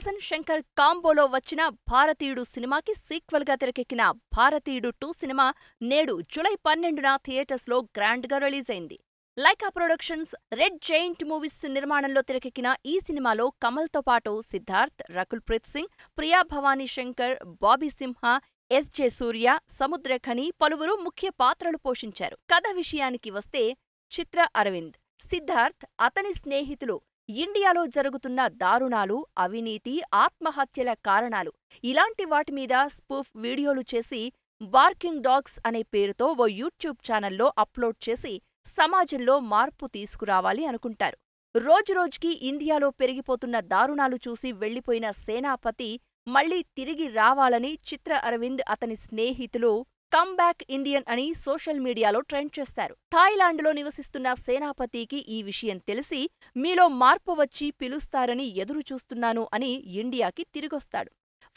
హాసన్ శంకర్ కాంబోలో వచ్చిన భారతీయుడు సినిమాకి సీక్వెల్ గా తెరకెక్కిన భారతీయుడు 2 సినిమా నేడు జూలై 12న థియేటర్స్ లో గ్రాండ్ గా రిలీజ్ అయింది. Lyca Productions, Red Giant Movies నిర్మాణంలో తెరకెక్కిన ఈ సినిమాలో కమల్ తో పాటు సిద్ధార్థ్, రకుల్ ప్రీత్ సింగ్, ప్రియా భవానీ శంకర్, బాబీ సింహ, ఎస్.జె. సూర్య, సముద్రఖని పలువురు ముఖ్య పాత్రలు పోషించారు. కథ విషయానికి వస్తే చిత్ర అరవింద్, సిద్ధార్థ్, అతని స్నేహితులు ఇండియాలో జరుగుతున్న దారుణాలు, అవినీతి, ఆత్మహత్యల కారణాలు ఇలాంటి వాటి మీద స్పూఫ్ వీడియోలు చేసి బార్కింగ్ డాగ్స్ అనే పేరుతో ఓ యూట్యూబ్ ఛానల్లో అప్లోడ్ చేసి సమాజంలో మార్పు తీసుకురావాలి అనుకుంటారు. రోజురోజుకి ఇండియాలో పెరిగిపోతున్న దారుణాలు చూసి వెళ్లిపోయిన సేనాపతి మళ్లీ తిరిగి రావాలని చిత్ర అరవింద్, అతని స్నేహితులు కమ్బ్యాక్ ఇండియన్ అని సోషల్ మీడియాలో ట్రెండ్ చేస్తారు. థాయిలాండ్లో నివసిస్తున్న సేనాపతికి ఈ విషయం తెలిసి మీలో మార్పు వచ్చి పిలుస్తారని ఎదురు చూస్తున్నాను అని ఇండియాకి తిరిగొస్తాడు.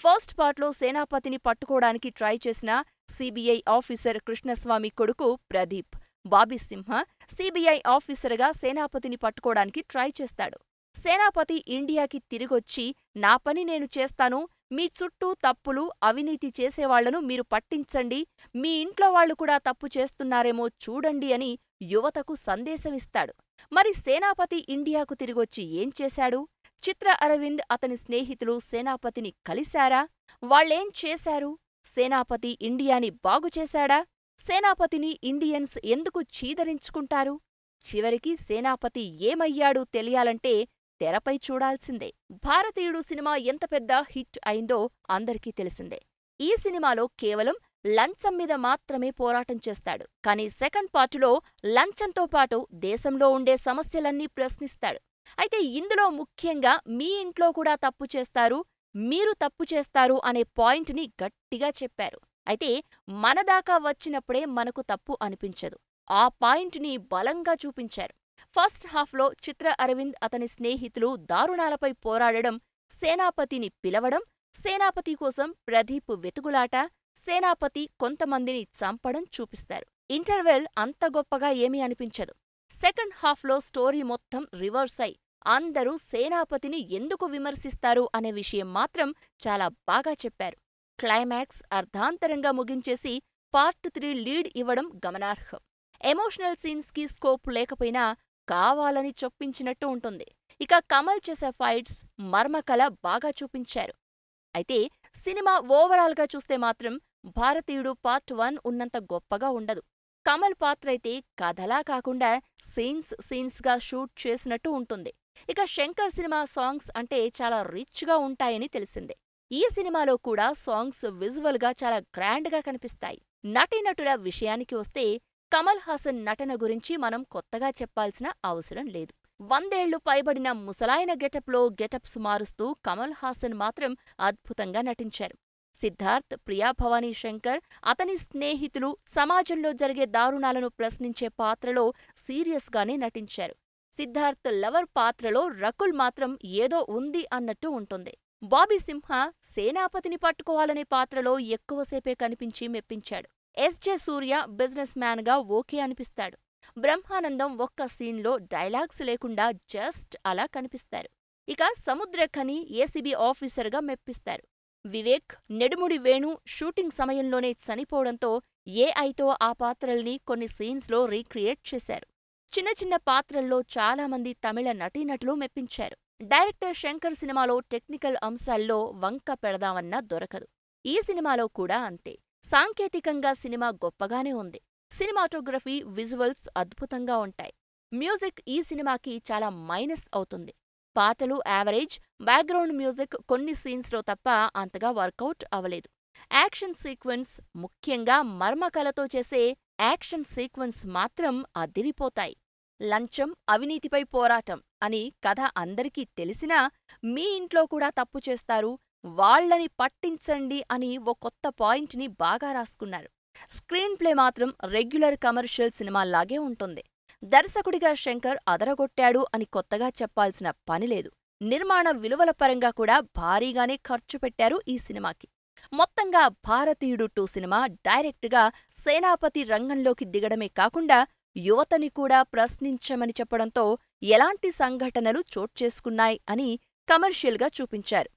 ఫస్ట్ పార్ట్లో సేనాపతిని పట్టుకోవడానికి ట్రై చేసిన సిబిఐ ఆఫీసర్ కృష్ణస్వామి కొడుకు ప్రదీప్, బాబీ సింహ సిబిఐ ఆఫీసర్గా సేనాపతిని పట్టుకోవడానికి ట్రై చేస్తాడు. సేనాపతి ఇండియాకి తిరిగొచ్చి నా పని నేను చేస్తాను, మీ చుట్టూ తప్పులు, అవినీతి చేసేవాళ్లను మీరు పట్టించండి, మీ ఇంట్లో వాళ్లు కూడా తప్పు చేస్తున్నారేమో చూడండి అని యువతకు సందేశమిస్తాడు. మరి సేనాపతి ఇండియాకు తిరిగొచ్చి ఏం చేశాడు? చిత్ర అరవింద్, అతని స్నేహితులు సేనాపతిని కలిశారా? వాళ్లేం చేశారు? సేనాపతి ఇండియాని బాగుచేశాడా? సేనాపతిని ఇండియన్స్ ఎందుకు చీదరించుకుంటారు? చివరికి సేనాపతి ఏమయ్యాడు తెలియాలంటే తెరపై చూడాల్సిందే. భారతీయుడు సినిమా ఎంత పెద్ద హిట్ అయిందో అందరికీ తెలిసిందే. ఈ సినిమాలో కేవలం లంచం మీద మాత్రమే పోరాటం చేస్తాడు. కానీ సెకండ్ పార్టులో లంచంతో పాటు దేశంలో ఉండే సమస్యలన్నీ ప్రశ్నిస్తాడు. అయితే ఇందులో ముఖ్యంగా మీ ఇంట్లో కూడా తప్పు చేస్తారు, మీరు తప్పు చేస్తారు అనే పాయింట్ని గట్టిగా చెప్పారు. అయితే మనదాకా వచ్చినప్పుడే మనకు తప్పు అనిపించదు. ఆ పాయింట్ని బలంగా చూపించారు. ఫస్ట్ హాఫ్లో చిత్ర అరవింద్, అతని స్నేహితులు దారుణాలపై పోరాడడం, సేనాపతిని పిలవడం, సేనాపతి కోసం ప్రదీప్ వెతుకులాట, సేనాపతి కొంతమందిని చంపడం చూపిస్తారు. ఇంటర్వెల్ అంత గొప్పగా ఏమీ అనిపించదు. సెకండ్ హాఫ్లో స్టోరీ మొత్తం రివర్స్ అయి అందరూ సేనాపతిని ఎందుకు విమర్శిస్తారు అనే విషయం మాత్రం చాలా బాగా చెప్పారు. క్లైమాక్స్ అర్ధాంతరంగా ముగించేసి పార్ట్ 3 లీడ్ ఇవ్వడం గమనార్హం. ఎమోషనల్ సీన్స్ కి స్కోప్ లేకపోయినా కావాలని చొప్పించినట్టు ఉంటుంది. ఇక కమల్ చేసే ఫైట్స్, మర్మకళ బాగా చూపించారు. అయితే సినిమా ఓవరాల్ గా చూస్తే మాత్రం భారతీయుడు పార్ట్ 1 ఉన్నంత గొప్పగా ఉండదు. కమల్ పాత్రైతే కథలా కాకుండా సీన్స్ గా షూట్ చేసినట్టు ఉంటుంది. ఇక శంకర్ సినిమా సాంగ్స్ అంటే చాలా రిచ్ గా ఉంటాయని తెలిసిందే. ఈ సినిమాలో కూడా సాంగ్స్ విజువల్ గా చాలా గ్రాండ్ గా కనిపిస్తాయి. నటీనటుల విషయానికి వస్తే కమల్ హాసన్ నటన గురించి మనం కొత్తగా చెప్పాల్సిన అవసరం లేదు. 100 ఏళ్లు పైబడిన ముసలాయన గెటప్లో గెటప్స్ మారుస్తూ కమల్ హాసన్ మాత్రం అద్భుతంగా నటించారు. సిద్ధార్థ్, ప్రియా భవానీ శంకర్, అతని స్నేహితులు సమాజంలో జరిగే దారుణాలను ప్రశ్నించే పాత్రలో సీరియస్ గానే నటించారు. సిద్ధార్థ్ లవర్ పాత్రలో రకుల్ మాత్రం ఏదో ఉంది అన్నట్టు ఉంటుంది. బాబీ సింహ సేనాపతిని పట్టుకోవాలనే పాత్రలో ఎక్కువసేపే కనిపించి మెప్పించాడు. ఎస్.జె. సూర్య బిజినెస్ మ్యాన్ గా ఓకే అనిపిస్తాడు. బ్రహ్మానందం ఒక్క సీన్లో డైలాగ్స్ లేకుండా జస్ట్ అలా కనిపిస్తారు. ఇక సముద్రఖని ఏసీబీ ఆఫీసర్గా మెప్పిస్తారు. వివేక్, నెడుముడి వేణు షూటింగ్ సమయంలోనే చనిపోవడంతో ఏఐతో ఆ పాత్రల్ని కొన్ని సీన్స్లో రీక్రియేట్ చేశారు. చిన్న చిన్న పాత్రల్లో చాలామంది తమిళ నటీనటులు మెప్పించారు. డైరెక్టర్ శంకర్ సినిమాలో టెక్నికల్ అంశాల్లో వంక పెడదామన్నా దొరకదు. ఈ సినిమాలో కూడా అంతే. సాంకేతికంగా సినిమా గొప్పగానే ఉంది. సినిమాటోగ్రఫీ, విజువల్స్ అద్భుతంగా ఉంటాయి. మ్యూజిక్ ఈ సినిమాకి చాలా మైనస్ అవుతుంది. పాటలు యావరేజ్, బ్యాక్గ్రౌండ్ మ్యూజిక్ కొన్ని సీన్స్లో తప్ప అంతగా వర్కౌట్ అవలేదు. యాక్షన్ సీక్వెన్స్, ముఖ్యంగా మర్మకళతో చేసే యాక్షన్ సీక్వెన్స్ మాత్రం అదిరిపోతాయి. లంచం, అవినీతిపై పోరాటం అని కథ అందరికీ తెలిసినా మీ ఇంట్లో కూడా తప్పు చేస్తారు, వాళ్లని పట్టించండి అని ఓ కొత్త పాయింట్ని బాగా రాసుకున్నారు. స్క్రీన్ ప్లే మాత్రం రెగ్యులర్ కమర్షియల్ సినిమాల్లాగే ఉంటుంది. దర్శకుడిగా శంకర్ అదరగొట్టాడు అని కొత్తగా చెప్పాల్సిన పనిలేదు. నిర్మాణ విలువల పరంగా కూడా భారీగానే ఖర్చు పెట్టారు ఈ సినిమాకి. మొత్తంగా భారతీయుడు 2 సినిమా డైరెక్ట్గా సేనాపతి రంగంలోకి దిగడమే కాకుండా యువతని కూడా ప్రశ్నించమని చెప్పడంతో ఎలాంటి సంఘటనలు చోట్చేసుకున్నాయి అని కమర్షియల్గా చూపించారు.